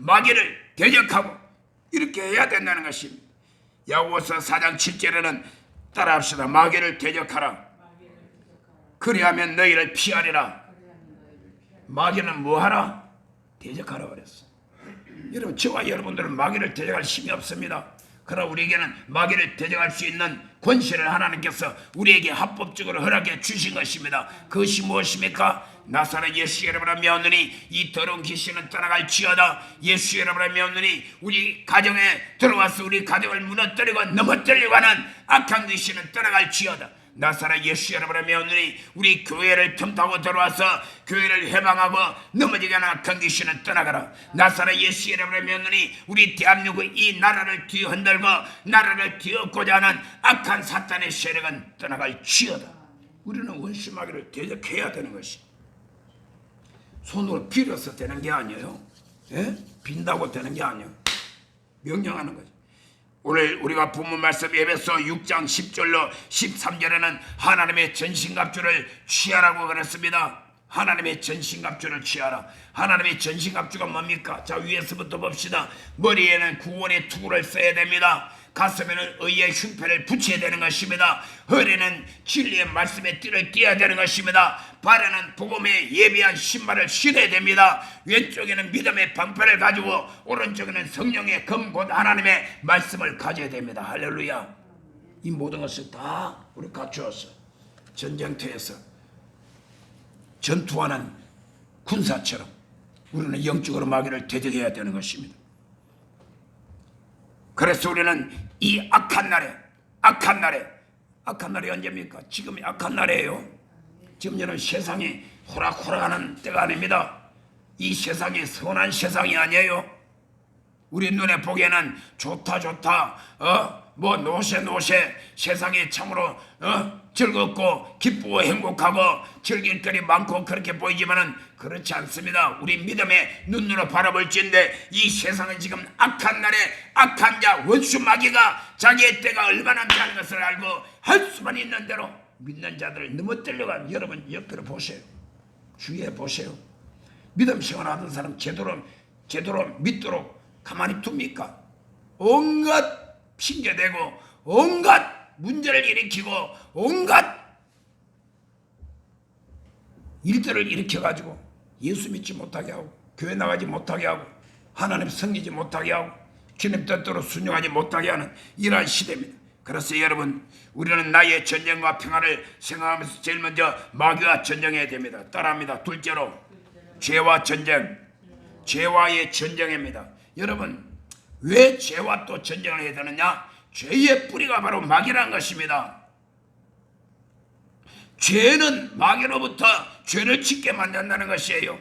마귀를 대적하고 이렇게 해야 된다는 것입니다. 야고보서 4장 7절에는 따라합시다. 마귀를 대적하라. 그리하면 너희를 피하리라. 마귀는 뭐하라? 대적하라 그랬어. 여러분, 저와 여러분들은 마귀를 대적할 힘이 없습니다. 그러나 우리에게는 마귀를 대적할 수 있는 권세를 하나님께서 우리에게 합법적으로 허락해 주신 것입니다. 그것이 무엇입니까? 나사렛 예수 이름으로 명하노니 이 더러운 귀신은 떠나갈지어다. 예수 이름으로 명하노니 우리 가정에 들어와서 우리 가정을 무너뜨리고 넘어뜨리고 하는 악한 귀신은 떠나갈지어다. 나사렛 예수 이름으로 명하노니 우리 교회를 틈타고 들어와서 교회를 해방하고 넘어지게 하는 악한 귀신은 떠나가라. 나사렛 예수 이름으로 명하노니 우리 대한민국 이 나라를 뒤흔들고 나라를 뒤엎고자 하는 악한 사탄의 세력은 떠나갈지어다. 우리는 원수 마귀를 대적해야 되는 것이 손으로 빌어서 되는 게 아니에요. 예? 빈다고 되는 게 아니에요. 명령하는 거죠. 오늘 우리가 본문 말씀 에베소 6장 10절로 13절에는 하나님의 전신갑주를 취하라고 그랬습니다. 하나님의 전신갑주를 취하라. 하나님의 전신갑주가 뭡니까? 자, 위에서부터 봅시다. 머리에는 구원의 투구를 써야 됩니다. 가슴에는 의의 흉패를 붙여야 되는 것입니다. 허리는 진리의 말씀의 띠를 띠어야 되는 것입니다. 발에는 복음에 예비한 신발을 신어야 됩니다. 왼쪽에는 믿음의 방패를 가지고 오른쪽에는 성령의 검 곧 하나님의 말씀을 가져야 됩니다. 할렐루야. 이 모든 것을 다 우리 갖추었어. 전쟁터에서 전투하는 군사처럼 우리는 영적으로 마귀를 대적해야 되는 것입니다. 그래서 우리는 이 악한 날에 악한 날이 언제입니까? 지금이 악한 날이에요. 지금 여러분 세상이 호락호락하는 때가 아닙니다. 이 세상이 선한 세상이 아니에요. 우리 눈에 보기에는 좋다 뭐 노세 세상이 참으로 즐겁고 기쁘고 행복하고 즐길 거리 많고 그렇게 보이지만은 그렇지 않습니다. 우리 믿음의 눈으로 바라볼지인데 이 세상은 지금 악한 날에 악한 자 원수 마귀가 자기의 때가 얼마나 많다는 것을 알고 할 수만 있는 대로 믿는 자들을 넘어뜨려간 여러분 옆으로 보세요. 주위에 보세요. 믿음 생활하던 사람 제대로 믿도록 가만히 둡니까? 온갖 핑계대고 온갖 문제를 일으키고 온갖 일들을 일으켜가지고 예수 믿지 못하게 하고 교회 나가지 못하게 하고 하나님 섬기지 못하게 하고 주님 뜻대로 순종하지 못하게 하는 이러한 시대입니다. 그래서 여러분 우리는 나의 전쟁과 평화를 생각하면서 제일 먼저 마귀와 전쟁해야 됩니다. 따라합니다. 둘째로 죄와 전쟁, 죄와의 전쟁입니다. 여러분 왜 죄와 또 전쟁을 해야 되느냐? 죄의 뿌리가 바로 마귀라는 것입니다. 죄는 마귀로부터 죄를 짓게 만든다는 것이에요.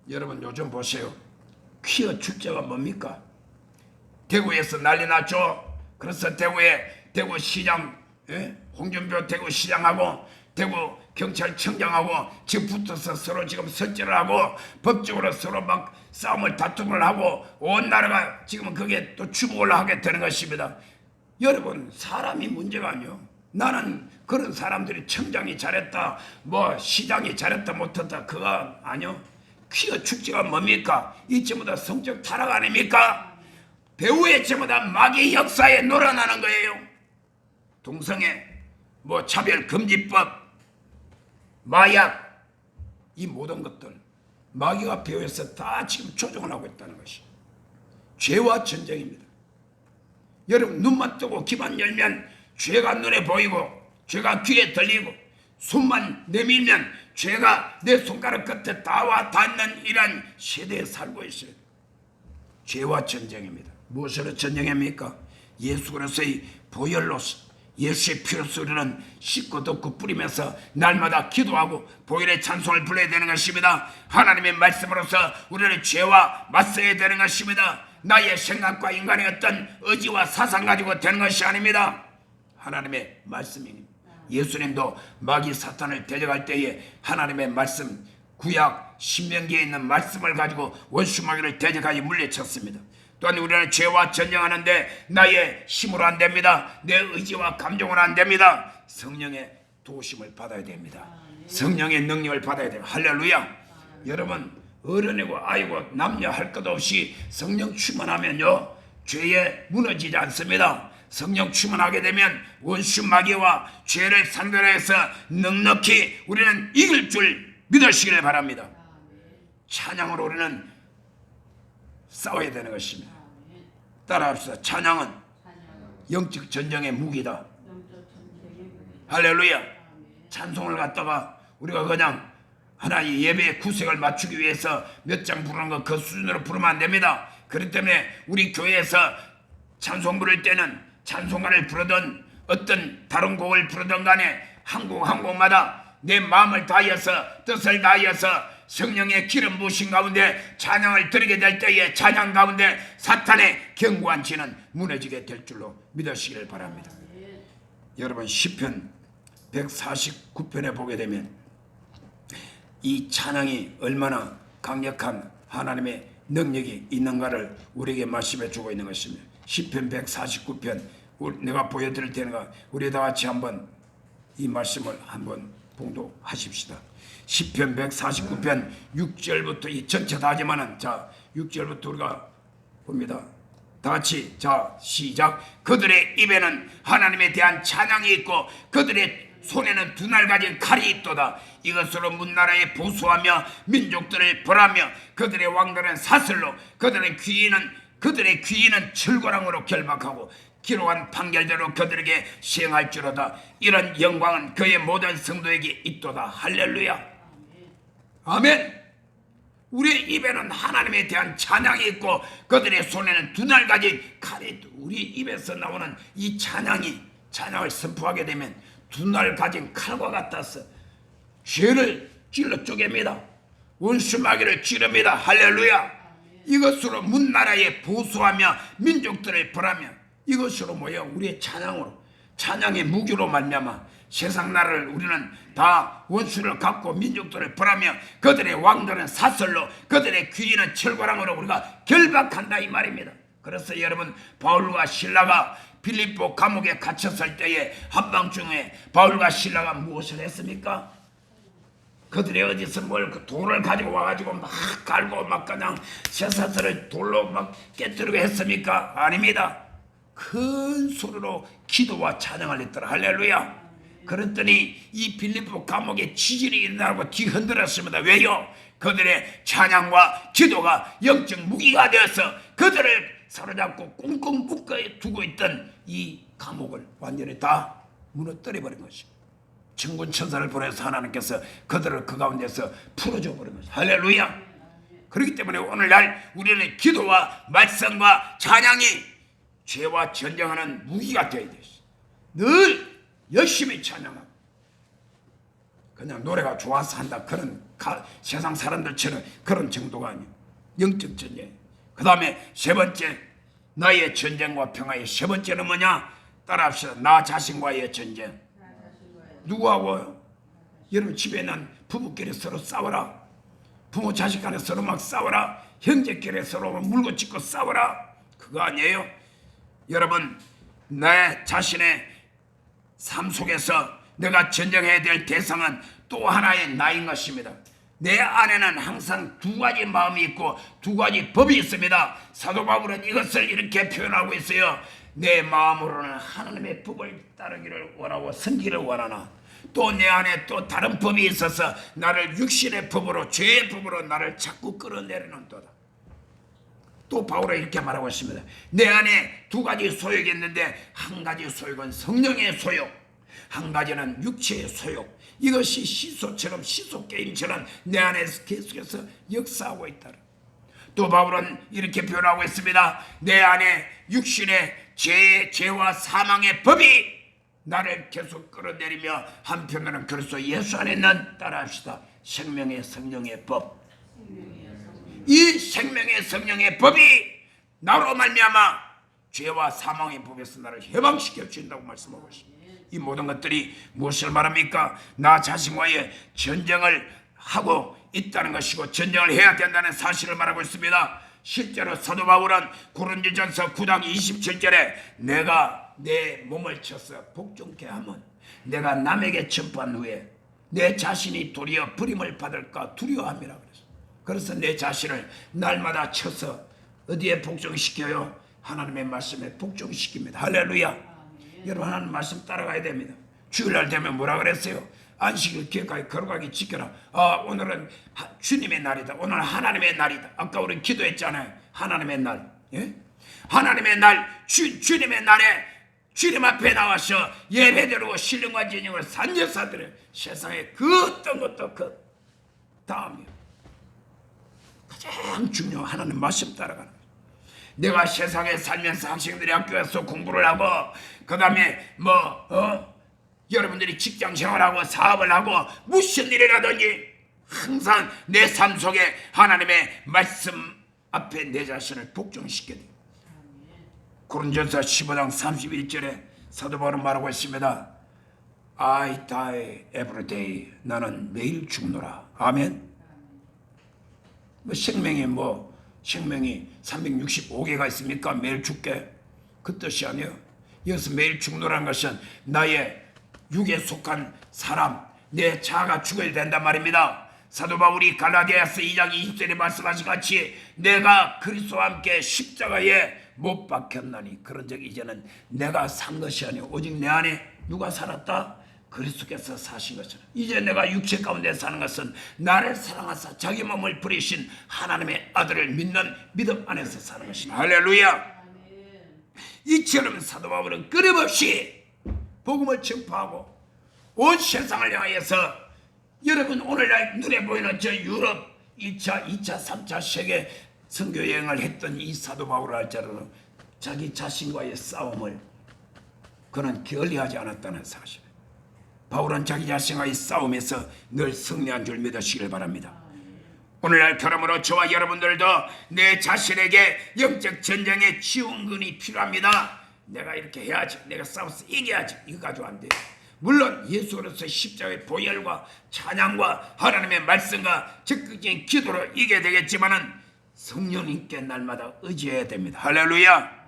여러분 요즘 보세요. 퀴어 축제가 뭡니까? 대구에서 난리 났죠. 그래서 대구 시장, 홍준표 대구 시장하고 대구 경찰청장하고 지금 붙어서 서로 지금 선전을 하고 법적으로 서로 막 싸움을 다툼을 하고 온 나라가 지금 그게 또 주목을 하게 되는 것입니다. 여러분 사람이 문제가 아니요. 나는 그런 사람들이 청장이 잘했다 뭐 시장이 잘했다 못했다 그거 아니요. 퀴어 축제가 뭡니까? 이 전부 다 성적 타락 아닙니까? 배우의 전부 다 마귀 역사에 놀아나는 거예요. 동성애 뭐 차별금지법 마약 이 모든 것들 마귀가 배후에서 다 지금 조종을 하고 있다는 것이 죄와 전쟁입니다. 여러분 눈만 뜨고 귀만 열면 죄가 눈에 보이고 죄가 귀에 들리고 손만 내밀면 죄가 내 손가락 끝에 다 와 닿는 이런 세대에 살고 있어요. 죄와 전쟁입니다. 무엇으로 전쟁합니까? 예수 그리스도의 보혈로서 예수의 피로서 우리는 씻고 덮고 뿌리면서 날마다 기도하고 보혈의 찬송을 불러야 되는 것입니다. 하나님의 말씀으로서 우리는 죄와 맞서야 되는 것입니다. 나의 생각과 인간의 어떤 의지와 사상 가지고 되는 것이 아닙니다. 하나님의 말씀입니다. 예수님도 마귀 사탄을 대적할 때에 하나님의 말씀 구약 신명기에 있는 말씀을 가지고 원수 마귀를 대적하여 물리쳤습니다. 또한 우리는 죄와 전쟁하는데 나의 힘으로 안 됩니다. 내 의지와 감정으로 안 됩니다. 성령의 도우심을 받아야 됩니다. 성령의 능력을 받아야 됩니다. 할렐루야. 여러분 어른이고 아이고 남녀 할 것 없이 성령 충만하면요 죄에 무너지지 않습니다. 성령 충만하게 되면 원수 마귀와 죄를 상대해서 넉넉히 우리는 이길 줄 믿으시길 바랍니다. 찬양으로 우리는 싸워야 되는 것입니다. 따라합시다. 찬양은 영적 전쟁의 무기다. 할렐루야. 찬송을 갖다가 우리가 그냥 하나의 예배의 구색을 맞추기 위해서 몇 장 부르는 거 그 수준으로 부르면 안 됩니다. 그렇기 때문에 우리 교회에서 찬송 부를 때는 찬송가를 부르든 어떤 다른 곡을 부르든 간에 한 곡마다 내 마음을 다하여서 뜻을 다하여서 성령의 기름 부으신 가운데 찬양을 드리게 될 때에 찬양 가운데 사탄의 견고한 진은 무너지게 될 줄로 믿으시기를 바랍니다. 여러분 시편 149편에 보게 되면 이 찬양이 얼마나 강력한 하나님의 능력이 있는가를 우리에게 말씀해 주고 있는 것입니다. 시편 149편 내가 보여드릴 테니까 우리 다 같이 한번 이 말씀을 한번 봉독하십시다. 시편 149편 6절부터 이 전체 다 하지만은 자 6절부터 우리가 봅니다. 다 같이 자 시작. 그들의 입에는 하나님에 대한 찬양이 있고 그들의 손에는 두 날 가진 칼이 있도다. 이것으로 문나라에 보수하며 민족들을 벌하며 그들의 왕들은 사슬로 그들의 귀인은 철거랑으로 결박하고 기록한 판결대로 그들에게 시행할지로다. 이런 영광은 그의 모든 성도에게 있도다. 할렐루야. 아멘. 우리의 입에는 하나님에 대한 찬양이 있고 그들의 손에는 두 날 가진 칼이 있다. 우리 입에서 나오는 이 찬양을 선포하게 되면 두 날 가진 칼과 같아서 죄를 찔러 쪼갭니다. 원수 마귀를 찌릅니다. 할렐루야. 이것으로 문나라에 보수하며 민족들을 벌하며 이것으로 뭐예요? 우리의 찬양으로 찬양의 무기로 말미암아 세상 나라를 우리는 다 원수를 갚고 민족들을 벌하며 그들의 왕들은 사슬로 그들의 귀인은 철거랑으로 우리가 결박한다 이 말입니다. 그래서 여러분 바울과 실라가 빌립보 감옥에 갇혔을 때에 한밤중에 바울과 실라가 무엇을 했습니까? 그들이 어디서 돌을 가지고 와가지고 막 갈고 막 그냥 쇠사슬을 돌로 막 깨뜨리고 했습니까? 아닙니다. 큰 소리로 기도와 찬양을 했더라. 할렐루야. 그랬더니 이 빌립보 감옥에 지진이 일어나고 뒤흔들었습니다. 왜요? 그들의 찬양과 기도가 영적 무기가 되어서 그들을 사로잡고 꽁꽁 묶어 두고 있던 이 감옥을 완전히 다 무너뜨려 버린 것입니다. 천군 천사를 보내서 하나님께서 그들을 그 가운데서 풀어줘 버린 것입니다. 할렐루야. 그렇기 때문에 오늘날 우리는 기도와 말씀과 찬양이 죄와 전쟁하는 무기가 되어야 되죠. 늘 열심히 찬양하고 그냥 노래가 좋아서 한다 그런 세상 사람들처럼 그런 정도가 아니에요. 영적 전쟁. 그 다음에 세 번째 나의 전쟁과 평화의 세 번째는 뭐냐? 따라합시다. 나 자신과의 전쟁. 누구하고요? 여러분 집에 있는 부부끼리 서로 싸워라. 부모 자식 간에 서로 막 싸워라. 형제끼리 서로 물고 찢고 싸워라. 그거 아니에요. 여러분 내 자신의 삶 속에서 내가 전쟁해야 될 대상은 또 하나의 나인 것입니다. 내 안에는 항상 두 가지 마음이 있고 두 가지 법이 있습니다. 사도 바울은 이것을 이렇게 표현하고 있어요. 내 마음으로는 하나님의 법을 따르기를 원하고 섬기기를 원하나 또 내 안에 또 다른 법이 있어서 나를 육신의 법으로 죄의 법으로 나를 자꾸 끌어내리는도다. 또 바울은 이렇게 말하고 있습니다. 내 안에 두 가지 소욕이 있는데 한 가지 소욕은 성령의 소욕, 한 가지는 육체의 소욕. 이것이 시소처럼 시소 게임처럼 내 안에서 계속해서 역사하고 있다. 또 바울은 이렇게 표현하고 있습니다. 내 안에 육신의 죄와 사망의 법이 나를 계속 끌어내리며 한편으로는 그리스도 예수 안에 있는 따라합시다. 생명의 성령의 법. 이 생명의 성령의 법이 나로 말미암아 죄와 사망의 법에서 나를 해방시켜 준다고 말씀하고 있습니다. 이 모든 것들이 무엇을 말합니까? 나 자신과의 전쟁을 하고 있다는 것이고 전쟁을 해야 된다는 사실을 말하고 있습니다. 실제로 사도 바울은 고린도전서 9장 27절에 내가 내 몸을 쳐서 복종케 하면 내가 남에게 전파한 후에 내 자신이 도리어 버림을 받을까 두려워함이라 그랬어요. 그래서 내 자신을 날마다 쳐서 어디에 복종시켜요? 하나님의 말씀에 복종시킵니다. 할렐루야. 여러분, 하나님 말씀 따라가야 됩니다. 주일날 되면 뭐라 그랬어요? 안식일 기억하게 거룩하게 지켜라. 오늘은 주님의 날이다. 오늘 하나님의 날이다. 아까 우리 기도했잖아요. 하나님의 날. 예? 하나님의 날, 주님의 날에 주님 앞에 나와서 예배드리고 신령과 진영을 산제사드려. 세상에 그 어떤 것도 그 다음이요. 가장 중요한 하나님 말씀 따라가는 거예요. 내가 세상에 살면서 학생들이 학교에서 공부를 하고 그 다음에 여러분들이 직장 생활하고 사업을 하고 무슨 일이라든지 항상 내 삶 속에 하나님의 말씀 앞에 내 자신을 복종시켜야 돼요. 고린도전서 15장 31절에 사도 바울은 말하고 있습니다. I die every day. 나는 매일 죽노라. 아멘. 생명이 365개가 있습니까? 매일 죽게. 그 뜻이 아니에요. 여기서 매일 죽노라는 것은 나의 육에 속한 사람, 내 자아가 죽어야 된단 말입니다. 사도 바울이 갈라디아서 2장 20절에 말씀하신 같이 내가 그리스도와 함께 십자가에 못 박혔나니 그런즉 이제는 내가 산 것이 아니오 오직 내 안에 누가 살았다? 그리스도께서 사신 것이라. 이제 내가 육체 가운데 사는 것은 나를 사랑하사 자기 몸을 버리신 하나님의 아들을 믿는 믿음 안에서 사는 것이다. 할렐루야. 이처럼 사도 바울은 끊임없이 복음을 전파하고 온 세상을 향하여서 여러분 오늘날 눈에 보이는 저 유럽 1차, 2차, 3차 세계 선교 여행을 했던 이 사도 바울을 할자로 자기 자신과의 싸움을 그는 게을리하지 않았다는 사실. 바울은 자기 자신과의 싸움에서 늘 승리한 줄 믿으시길 바랍니다. 오늘날 그러므로 저와 여러분들도 내 자신에게 영적 전쟁의 지원군이 필요합니다. 내가 이렇게 해야지, 내가 싸워서 이겨야지, 이거 가지고 안 돼요. 물론 예수 그리스도의 십자가의 보혈과 찬양과 하나님의 말씀과 적극적인 기도로 이겨야 되겠지만은 성령님께 날마다 의지해야 됩니다. 할렐루야.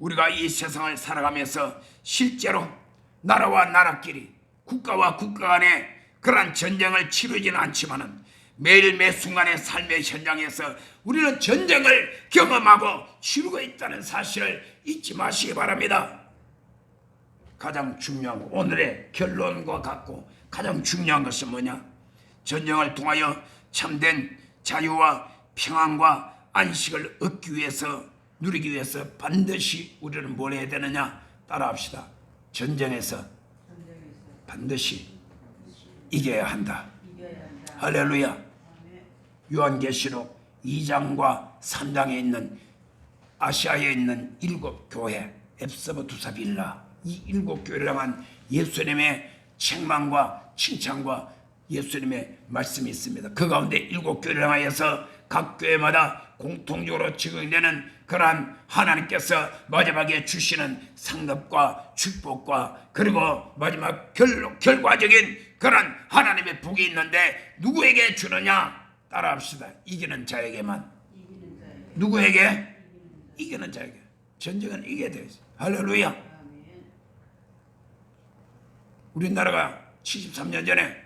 우리가 이 세상을 살아가면서 실제로 나라와 나라끼리 국가와 국가 간에 그러한 전쟁을 치르지는 않지만은 매일 매 순간의 삶의 현장에서 우리는 전쟁을 경험하고 치르고 있다는 사실을 잊지 마시기 바랍니다. 가장 중요한 오늘의 결론과 같고 가장 중요한 것은 뭐냐? 전쟁을 통하여 참된 자유와 평안과 안식을 얻기 위해서 누리기 위해서 반드시 우리는 뭘 해야 되느냐? 따라합시다. 전쟁에서 반드시 이겨야 한다. 할렐루야. 요한계시록 2장과 3장에 있는 아시아에 있는 7교회 앱서버 두사빌라 이 7교회를 향한 예수님의 책망과 칭찬과 예수님의 말씀이 있습니다. 그 가운데 7교회를 향하여서 각 교회마다 공통적으로 적용되는 그러한 하나님께서 마지막에 주시는 상급과 축복과 그리고 마지막 결과적인 그런 하나님의 복이 있는데 누구에게 주느냐? 따라합시다. 이기는 자에게만. 누구에게? 이기는 자에게. 전쟁은 이겨야 돼요. 할렐루야. 우리나라가 73년 전에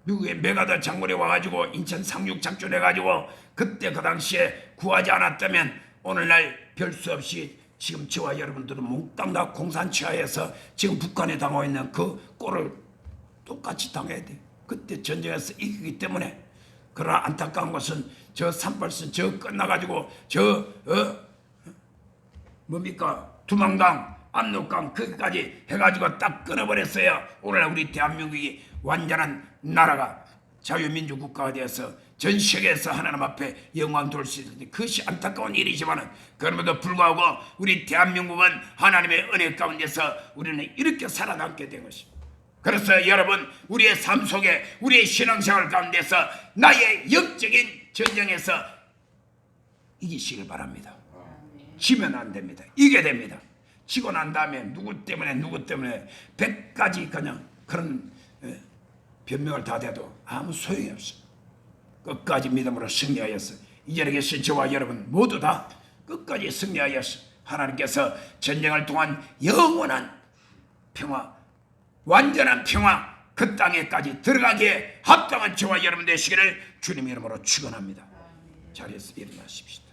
미국의 메가더 장군이 와가지고 인천 상륙 작전해가지고 그때 그 당시에 구하지 않았다면 오늘날 별 수 없이 지금 저와 여러분들은 몽땅 다 공산치하에서 지금 북한에 당하고 있는 그 꼴을 똑같이 당해야 돼. 그때 전쟁에서 이기기 때문에. 그러나 안타까운 것은 저 38선 저 끝나가지고 뭡니까 두만강 압록강 거기까지 해가지고 딱 끊어버렸어요. 오늘날 우리 대한민국이 완전한 나라가 자유민주 국가가 되어서 전 세계에서 하나님 앞에 영광 돌 수 있는데 그것이 안타까운 일이지만 그럼에도 불구하고 우리 대한민국은 하나님의 은혜 가운데서 우리는 이렇게 살아남게 된 것입니다. 그래서 여러분 우리의 삶 속에 우리의 신앙생활 가운데서 나의 영적인 전쟁에서 이기시길 바랍니다. 지면 안 됩니다. 이겨야 됩니다. 지고 난 다음에 누구 때문에 100가지 그냥 그런 변명을 다 대도 아무 소용이 없습니다. 끝까지 믿음으로 승리하였어. 이 자리에 계신 저와 여러분 모두 다 끝까지 승리하였어. 하나님께서 전쟁을 통한 영원한 평화, 완전한 평화, 그 땅에까지 들어가기에 합당한 저와 여러분 되시기를 주님 이름으로 축원합니다. 자리에서 일어나십시다.